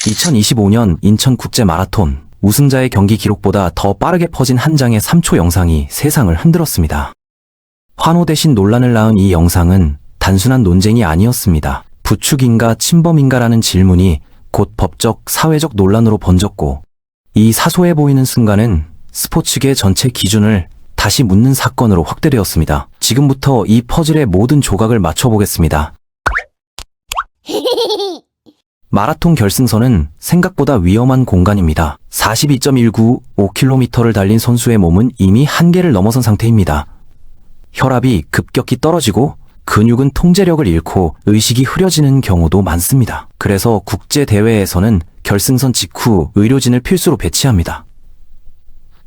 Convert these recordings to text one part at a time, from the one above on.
2025년 인천국제 마라톤 우승자의 경기 기록보다 더 빠르게 퍼진 한 장의 3초 영상이 세상을 흔들었습니다. 환호 대신 논란을 낳은 이 영상은 단순한 논쟁이 아니었습니다. 부축인가 침범인가라는 질문이 곧 법적, 사회적 논란으로 번졌고, 이 사소해 보이는 순간은 스포츠계 전체 기준을 다시 묻는 사건으로 확대되었습니다. 지금부터 이 퍼즐의 모든 조각을 맞춰보겠습니다. 마라톤 결승선은 생각보다 위험한 공간입니다. 42.195km를 달린 선수의 몸은 이미 한계를 넘어선 상태입니다. 혈압이 급격히 떨어지고 근육은 통제력을 잃고 의식이 흐려지는 경우도 많습니다. 그래서 국제대회에서는 결승선 직후 의료진을 필수로 배치합니다.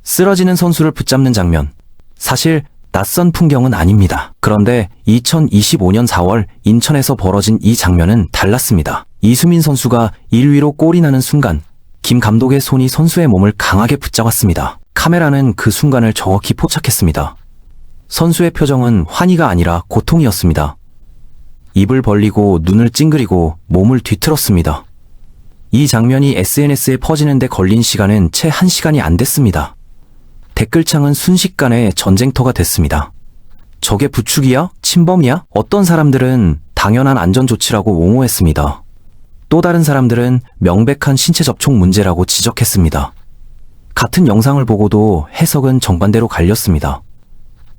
쓰러지는 선수를 붙잡는 장면, 사실 낯선 풍경은 아닙니다. 그런데 2025년 4월 인천에서 벌어진 이 장면은 달랐습니다. 이수민 선수가 1위로 골이 나는 순간 김 감독의 손이 선수의 몸을 강하게 붙잡았습니다. 카메라는 그 순간을 정확히 포착했습니다. 선수의 표정은 환희가 아니라 고통이었습니다. 입을 벌리고 눈을 찡그리고 몸을 뒤틀었습니다. 이 장면이 SNS에 퍼지는데 걸린 시간은 채 1시간이 안 됐습니다. 댓글창은 순식간에 전쟁터가 됐습니다. 저게 부축이야? 침범이야? 어떤 사람들은 당연한 안전조치라고 옹호했습니다. 또 다른 사람들은 명백한 신체 접촉 문제라고 지적했습니다. 같은 영상을 보고도 해석은 정반대로 갈렸습니다.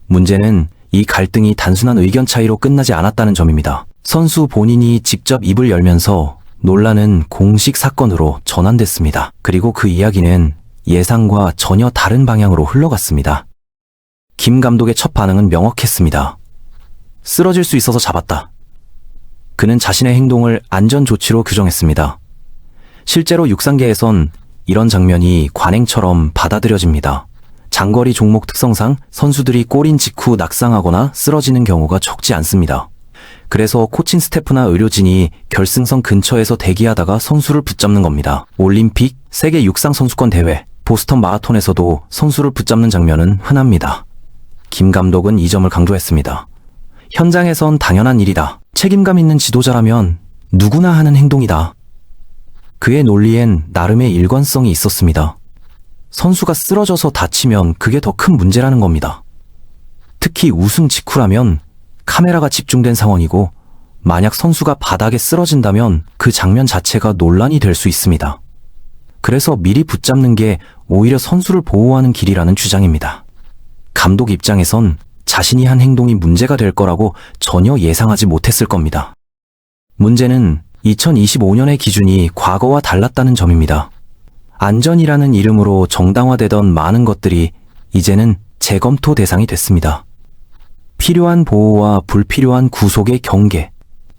문제는 이 갈등이 단순한 의견 차이로 끝나지 않았다는 점입니다. 선수 본인이 직접 입을 열면서 논란은 공식 사건으로 전환됐습니다. 그리고 그 이야기는 예상과 전혀 다른 방향으로 흘러갔습니다. 김 감독의 첫 반응은 명확했습니다. 쓰러질 수 있어서 잡았다. 그는 자신의 행동을 안전조치로 규정했습니다. 실제로 육상계에선 이런 장면이 관행처럼 받아들여집니다. 장거리 종목 특성상 선수들이 골인 직후 낙상하거나 쓰러지는 경우가 적지 않습니다. 그래서 코칭 스태프나 의료진이 결승선 근처에서 대기하다가 선수를 붙잡는 겁니다. 올림픽, 세계 육상 선수권 대회, 보스턴 마라톤에서도 선수를 붙잡는 장면은 흔합니다. 김 감독은 이 점을 강조했습니다. 현장에선 당연한 일이다. 책임감 있는 지도자라면 누구나 하는 행동이다. 그의 논리엔 나름의 일관성이 있었습니다. 선수가 쓰러져서 다치면 그게 더 큰 문제라는 겁니다. 특히 우승 직후라면 카메라가 집중된 상황이고, 만약 선수가 바닥에 쓰러진다면 그 장면 자체가 논란이 될 수 있습니다. 그래서 미리 붙잡는 게 오히려 선수를 보호하는 길이라는 주장입니다. 감독 입장에선 자신이 한 행동이 문제가 될 거라고 전혀 예상하지 못했을 겁니다. 문제는 2025년의 기준이 과거와 달랐다는 점입니다. 안전이라는 이름으로 정당화되던 많은 것들이 이제는 재검토 대상이 됐습니다. 필요한 보호와 불필요한 구속의 경계,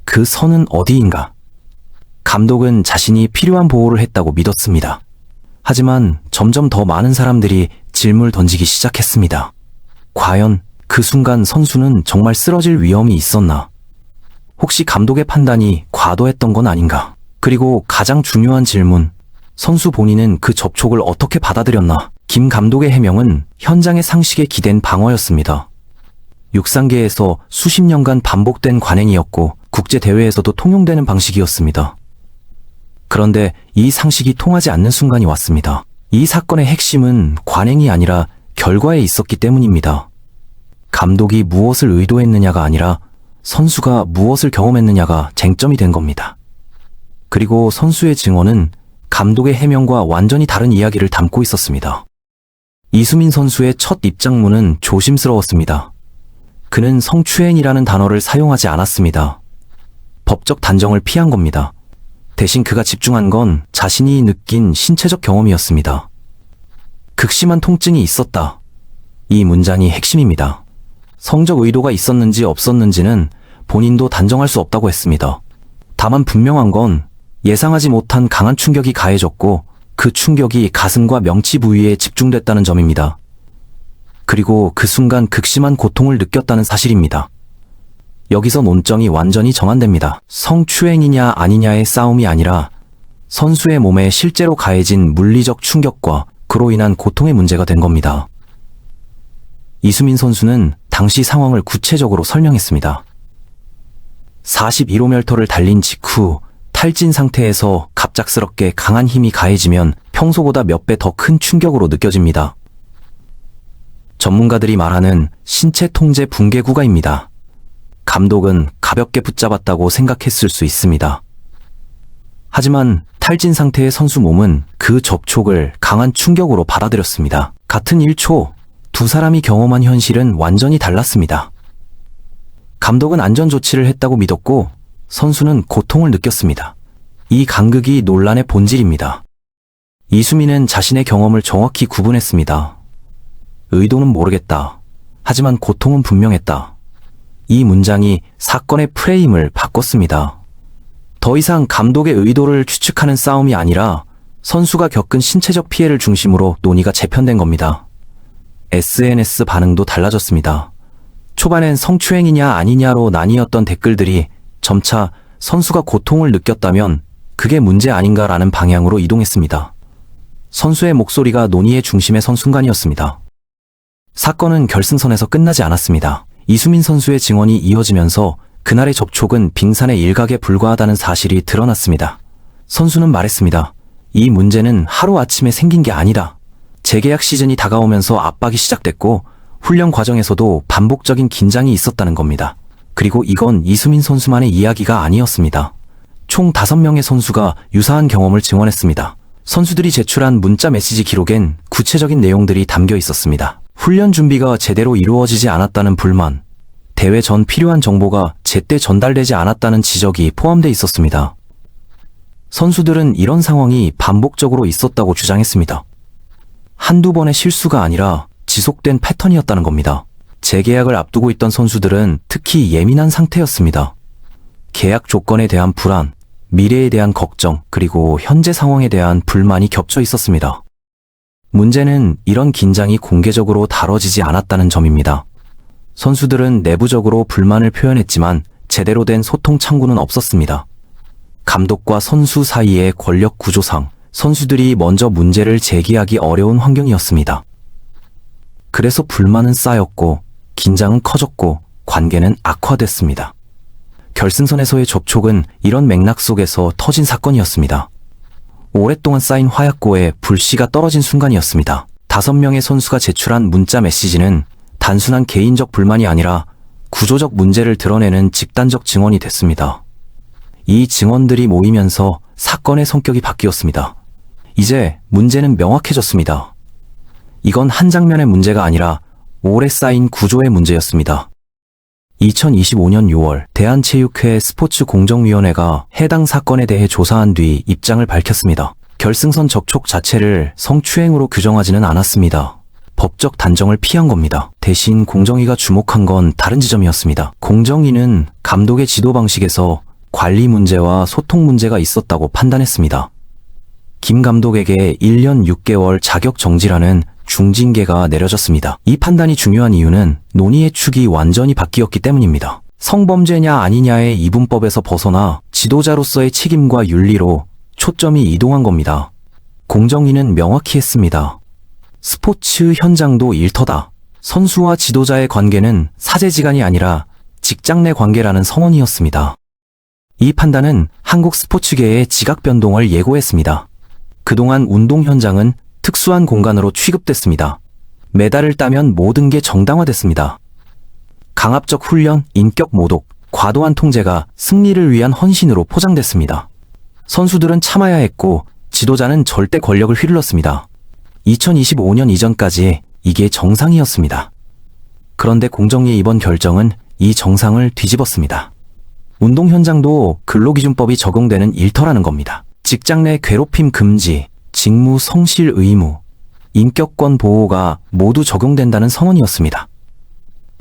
그 선은 어디인가? 감독은 자신이 필요한 보호를 했다고 믿었습니다. 하지만 점점 더 많은 사람들이 질문을 던지기 시작했습니다. 과연 그 순간 선수는 정말 쓰러질 위험이 있었나? 혹시 감독의 판단이 과도했던 건 아닌가? 그리고 가장 중요한 질문, 선수 본인은 그 접촉을 어떻게 받아들였나? 김 감독의 해명은 현장의 상식에 기댄 방어였습니다. 육상계에서 수십 년간 반복된 관행이었고 국제대회에서도 통용되는 방식이었습니다. 그런데 이 상식이 통하지 않는 순간이 왔습니다. 이 사건의 핵심은 관행이 아니라 결과에 있었기 때문입니다. 감독이 무엇을 의도했느냐가 아니라 선수가 무엇을 경험했느냐가 쟁점이 된 겁니다. 그리고 선수의 증언은 감독의 해명과 완전히 다른 이야기를 담고 있었습니다. 이수민 선수의 첫 입장문은 조심스러웠습니다. 그는 성추행이라는 단어를 사용하지 않았습니다. 법적 단정을 피한 겁니다. 대신 그가 집중한 건 자신이 느낀 신체적 경험이었습니다. 극심한 통증이 있었다. 이 문장이 핵심입니다. 성적 의도가 있었는지 없었는지는 본인도 단정할 수 없다고 했습니다. 다만 분명한 건 예상하지 못한 강한 충격이 가해졌고 그 충격이 가슴과 명치 부위에 집중됐다는 점입니다. 그리고 그 순간 극심한 고통을 느꼈다는 사실입니다. 여기서 논점이 완전히 정한됩니다. 성추행이냐 아니냐의 싸움이 아니라 선수의 몸에 실제로 가해진 물리적 충격과 그로 인한 고통의 문제가 된 겁니다. 이수민 선수는 당시 상황을 구체적으로 설명했습니다. 41km를 달린 직후 탈진 상태에서 갑작스럽게 강한 힘이 가해지면 평소보다 몇 배 더 큰 충격으로 느껴집니다. 전문가들이 말하는 신체 통제 붕괴구가입니다. 감독은 가볍게 붙잡았다고 생각했을 수 있습니다. 하지만 탈진 상태의 선수 몸은 그 접촉을 강한 충격으로 받아들였습니다. 같은 1초, 두 사람이 경험한 현실은 완전히 달랐습니다. 감독은 안전 조치를 했다고 믿었고 선수는 고통을 느꼈습니다. 이 간극이 논란의 본질입니다. 이수민은 자신의 경험을 정확히 구분했습니다. 의도는 모르겠다. 하지만 고통은 분명했다. 이 문장이 사건의 프레임을 바꿨습니다. 더 이상 감독의 의도를 추측하는 싸움이 아니라 선수가 겪은 신체적 피해를 중심으로 논의가 재편된 겁니다. SNS 반응도 달라졌습니다. 초반엔 성추행이냐 아니냐로 나뉘었던 댓글들이 점차 선수가 고통을 느꼈다면 그게 문제 아닌가라는 방향으로 이동했습니다. 선수의 목소리가 논의의 중심에 선 순간이었습니다. 사건은 결승선에서 끝나지 않았습니다. 이수민 선수의 증언이 이어지면서 그날의 접촉은 빙산의 일각에 불과하다는 사실이 드러났습니다. 선수는 말했습니다. 이 문제는 하루아침에 생긴 게 아니다. 재계약 시즌이 다가오면서 압박이 시작됐고 훈련 과정에서도 반복적인 긴장이 있었다는 겁니다. 그리고 이건 이수민 선수만의 이야기가 아니었습니다. 총 5명의 선수가 유사한 경험을 증언했습니다. 선수들이 제출한 문자 메시지 기록엔 구체적인 내용들이 담겨 있었습니다. 훈련 준비가 제대로 이루어지지 않았다는 불만, 대회 전 필요한 정보가 제때 전달되지 않았다는 지적이 포함되어 있었습니다. 선수들은 이런 상황이 반복적으로 있었다고 주장했습니다. 한두 번의 실수가 아니라 지속된 패턴이었다는 겁니다. 재계약을 앞두고 있던 선수들은 특히 예민한 상태였습니다. 계약 조건에 대한 불안, 미래에 대한 걱정, 그리고 현재 상황에 대한 불만이 겹쳐 있었습니다. 문제는 이런 긴장이 공개적으로 다뤄지지 않았다는 점입니다. 선수들은 내부적으로 불만을 표현했지만 제대로 된 소통 창구는 없었습니다. 감독과 선수 사이의 권력 구조상 선수들이 먼저 문제를 제기하기 어려운 환경이었습니다. 그래서 불만은 쌓였고 긴장은 커졌고 관계는 악화됐습니다. 결승선에서의 접촉은 이런 맥락 속에서 터진 사건이었습니다. 오랫동안 쌓인 화약고에 불씨가 떨어진 순간이었습니다. 5명의 선수가 제출한 문자 메시지는 단순한 개인적 불만이 아니라 구조적 문제를 드러내는 집단적 증언이 됐습니다. 이 증언들이 모이면서 사건의 성격이 바뀌었습니다. 이제 문제는 명확해졌습니다. 이건 한 장면의 문제가 아니라 오래 쌓인 구조의 문제였습니다. 2025년 6월 대한체육회 스포츠공정위원회가 해당 사건에 대해 조사한 뒤 입장을 밝혔습니다. 결승선 접촉 자체를 성추행으로 규정하지는 않았습니다. 법적 단정을 피한 겁니다. 대신 공정위가 주목한 건 다른 지점이었습니다. 공정위는 감독의 지도 방식에서 관리 문제와 소통 문제가 있었다고 판단했습니다. 김 감독에게 1년 6개월 자격 정지라는 중징계가 내려졌습니다. 이 판단이 중요한 이유는 논의의 축이 완전히 바뀌었기 때문입니다. 성범죄냐 아니냐의 이분법에서 벗어나 지도자로서의 책임과 윤리로 초점이 이동한 겁니다. 공정위는 명확히 했습니다. 스포츠 현장도 일터다. 선수와 지도자의 관계는 사제지간이 아니라 직장 내 관계라는 선언이었습니다. 이 판단은 한국 스포츠계의 지각 변동을 예고했습니다. 그동안 운동 현장은 특수한 공간으로 취급됐습니다. 메달을 따면 모든 게 정당화됐습니다. 강압적 훈련, 인격 모독, 과도한 통제가 승리를 위한 헌신으로 포장됐습니다. 선수들은 참아야 했고 지도자는 절대 권력을 휘둘렀습니다. 2025년 이전까지 이게 정상이었습니다. 그런데 공정위의 이번 결정은 이 정상을 뒤집었습니다. 운동 현장도 근로기준법이 적용되는 일터라는 겁니다. 직장 내 괴롭힘 금지, 직무 성실 의무, 인격권 보호가 모두 적용된다는 선언이었습니다.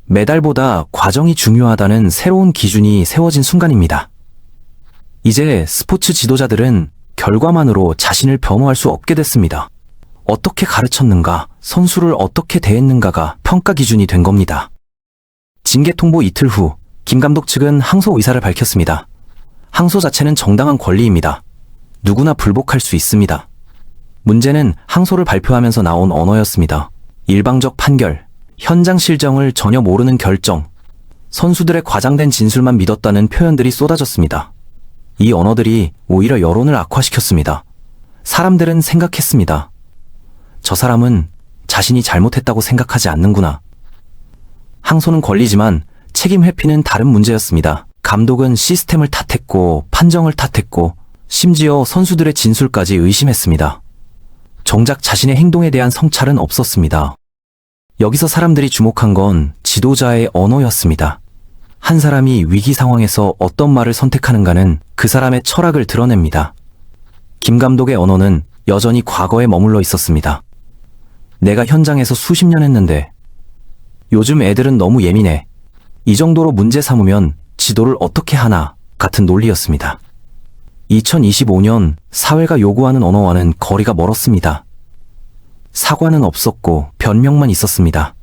메달보다 과정이 중요하다는 새로운 기준이 세워진 순간입니다. 이제 스포츠 지도자들은 결과만으로 자신을 변호할 수 없게 됐습니다. 어떻게 가르쳤는가, 선수를 어떻게 대했는가가 평가 기준이 된 겁니다. 징계 통보 이틀 후 김 감독 측은 항소 의사를 밝혔습니다. 항소 자체는 정당한 권리입니다. 누구나 불복할 수 있습니다. 문제는 항소를 발표하면서 나온 언어였습니다. 일방적 판결, 현장 실정을 전혀 모르는 결정, 선수들의 과장된 진술만 믿었다는 표현들이 쏟아졌습니다. 이 언어들이 오히려 여론을 악화시켰습니다. 사람들은 생각했습니다. 저 사람은 자신이 잘못했다고 생각하지 않는구나. 항소는 걸리지만 책임 회피는 다른 문제였습니다. 감독은 시스템을 탓했고 판정을 탓했고 심지어 선수들의 진술까지 의심했습니다. 정작 자신의 행동에 대한 성찰은 없었습니다. 여기서 사람들이 주목한 건 지도자의 언어였습니다. 한 사람이 위기 상황에서 어떤 말을 선택하는가는 그 사람의 철학을 드러냅니다. 김 감독의 언어는 여전히 과거에 머물러 있었습니다. 내가 현장에서 수십 년 했는데 요즘 애들은 너무 예민해. 이 정도로 문제 삼으면 지도를 어떻게 하나 같은 논리였습니다. 2025년 사회가 요구하는 언어와는 거리가 멀었습니다. 사과는 없었고 변명만 있었습니다.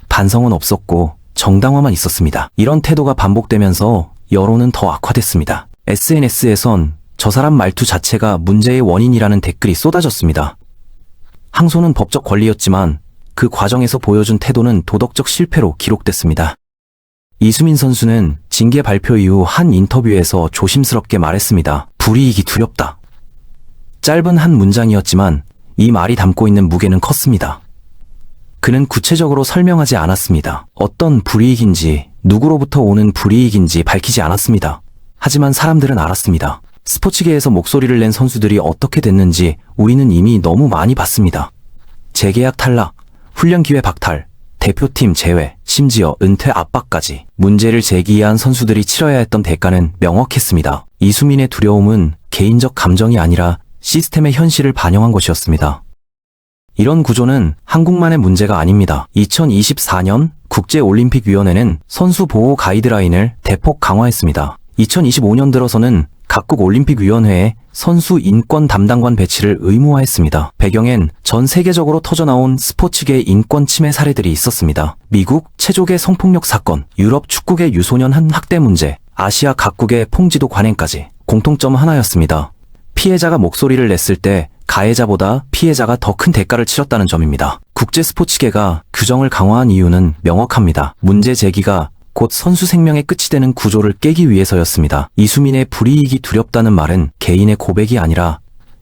반성은 없었고 정당화만 있었습니다. 이런 태도가 반복되면서 여론은 더 악화됐습니다. SNS에선 저 사람 말투 자체가 문제의 원인이라는 댓글이 쏟아졌습니다. 항소는 법적 권리였지만 그 과정에서 보여준 태도는 도덕적 실패로 기록됐습니다. 이수민 선수는 징계 발표 이후 한 인터뷰에서 조심스럽게 말했습니다. 불이익이 두렵다. 짧은 한 문장이었지만 이 말이 담고 있는 무게는 컸습니다. 그는 구체적으로 설명하지 않았습니다. 어떤 불이익인지, 누구로부터 오는 불이익인지 밝히지 않았습니다. 하지만 사람들은 알았습니다. 스포츠계에서 목소리를 낸 선수들이 어떻게 됐는지 우리는 이미 너무 많이 봤습니다. 재계약 탈락, 훈련 기회 박탈, 대표팀 제외, 심지어 은퇴 압박까지. 문제를 제기한 선수들이 치러야 했던 대가는 명확했습니다. 이수민의 두려움은 개인적 감정이 아니라 시스템의 현실을 반영한 것이었습니다. 이런 구조는 한국만의 문제가 아닙니다. 2024년 국제올림픽위원회는 선수 보호 가이드라인을 대폭 강화했습니다. 2025년 들어서는 각국 올림픽위원회에 선수 인권 담당관 배치를 의무화했습니다. 배경엔 전 세계적으로 터져나온 스포츠계 인권 침해 사례들이 있었습니다. 미국 체조계 성폭력 사건, 유럽 축구계 유소년 학대 문제, 아시아 각국의 풍지도 관행까지 공통점 하나였습니다. 피해자가 목소리를 냈을 때 가해자보다 피해자가 더 큰 대가를 치렀다는 점입니다. 국제 스포츠계가 규정을 강화한 이유는 명확합니다. 문제 제기가 곧 선수 생명의 끝이 되는 구조를 깨기 위해서였습니다. 이수민의 불이익이 두렵다는 말은 개인의 고백이 아니라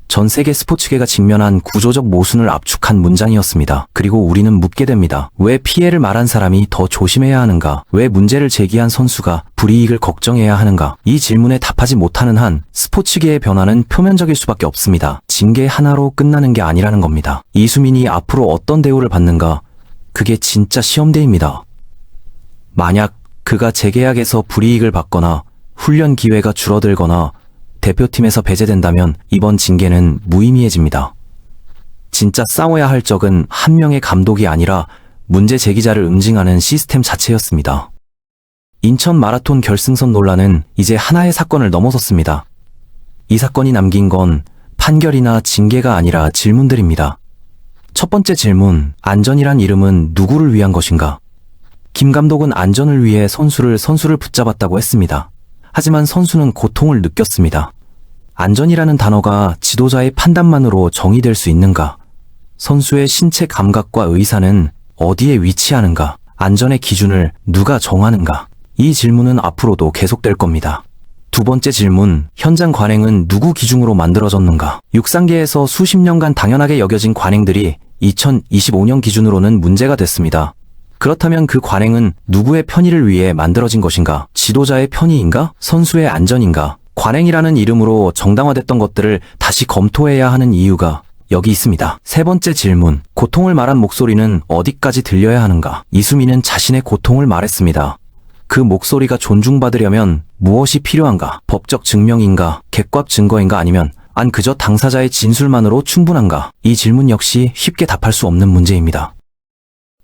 전 세계 스포츠계가 직면한 구조적 모순을 압축한 문장이었습니다. 그리고 우리는 묻게 됩니다. 왜 피해를 말한 사람이 더 조심해야 하는가? 왜 문제를 제기한 선수가 불이익을 걱정해야 하는가? 이 질문에 답하지 못하는 한 스포츠계의 변화는 표면적일 수밖에 없습니다. 징계 하나로 끝나는 게 아니라는 겁니다. 이수민이 앞으로 어떤 대우를 받는가? 그게 진짜 시험대입니다. 만약 그가 재계약에서 불이익을 받거나 훈련 기회가 줄어들거나 대표팀에서 배제된다면 이번 징계는 무의미해집니다. 진짜 싸워야 할 적은 한 명의 감독이 아니라 문제 제기자를 응징하는 시스템 자체였습니다. 인천 마라톤 결승선 논란은 이제 하나의 사건을 넘어섰습니다. 이 사건이 남긴 건 판결이나 징계가 아니라 질문들입니다. 첫 번째 질문, 안전이란 이름은 누구를 위한 것인가? 김 감독은 안전을 위해 선수를 붙잡았다고 했습니다. 하지만 선수는 고통을 느꼈습니다. 안전이라는 단어가 지도자의 판단만으로 정의될 수 있는가? 선수의 신체 감각과 의사는 어디에 위치하는가? 안전의 기준을 누가 정하는가? 이 질문은 앞으로도 계속될 겁니다. 두 번째 질문, 현장 관행은 누구 기준으로 만들어졌는가? 육상계에서 수십 년간 당연하게 여겨진 관행들이 2025년 기준으로는 문제가 됐습니다. 그렇다면 그 관행은 누구의 편의를 위해 만들어진 것인가? 지도자의 편의인가? 선수의 안전인가? 관행이라는 이름으로 정당화됐던 것들을 다시 검토해야 하는 이유가 여기 있습니다. 세 번째 질문, 고통을 말한 목소리는 어디까지 들려야 하는가? 이수민은 자신의 고통을 말했습니다. 그 목소리가 존중받으려면 무엇이 필요한가? 법적 증명인가? 객관 증거인가? 아니면 그저 당사자의 진술만으로 충분한가? 이 질문 역시 쉽게 답할 수 없는 문제입니다.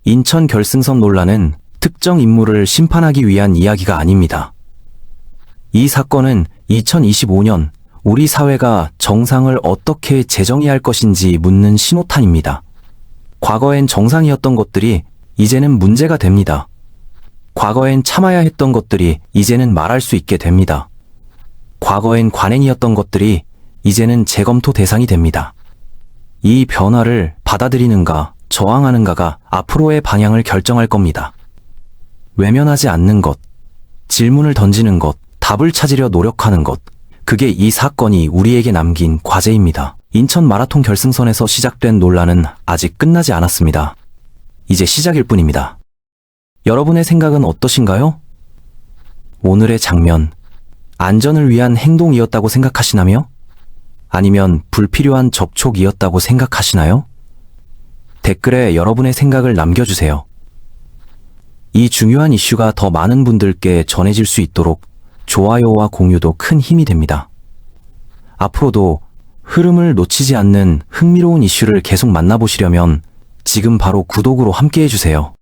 인천 결승선 논란은 특정 인물을 심판하기 위한 이야기가 아닙니다. 이 사건은 2025년 우리 사회가 정상을 어떻게 재정의할 것인지 묻는 신호탄입니다. 과거엔 정상이었던 것들이 이제는 문제가 됩니다. 과거엔 참아야 했던 것들이 이제는 말할 수 있게 됩니다. 과거엔 관행이었던 것들이 이제는 재검토 대상이 됩니다. 이 변화를 받아들이는가, 저항하는가가 앞으로의 방향을 결정할 겁니다. 외면하지 않는 것, 질문을 던지는 것, 답을 찾으려 노력하는 것, 그게 이 사건이 우리에게 남긴 과제입니다. 인천 마라톤 결승선에서 시작된 논란은 아직 끝나지 않았습니다. 이제 시작일 뿐입니다. 여러분의 생각은 어떠신가요? 오늘의 장면, 안전을 위한 행동이었다고 생각하시나요? 아니면 불필요한 접촉이었다고 생각하시나요? 댓글에 여러분의 생각을 남겨주세요. 이 중요한 이슈가 더 많은 분들께 전해질 수 있도록 좋아요와 공유도 큰 힘이 됩니다. 앞으로도 흐름을 놓치지 않는 흥미로운 이슈를 계속 만나보시려면 지금 바로 구독으로 함께 해주세요.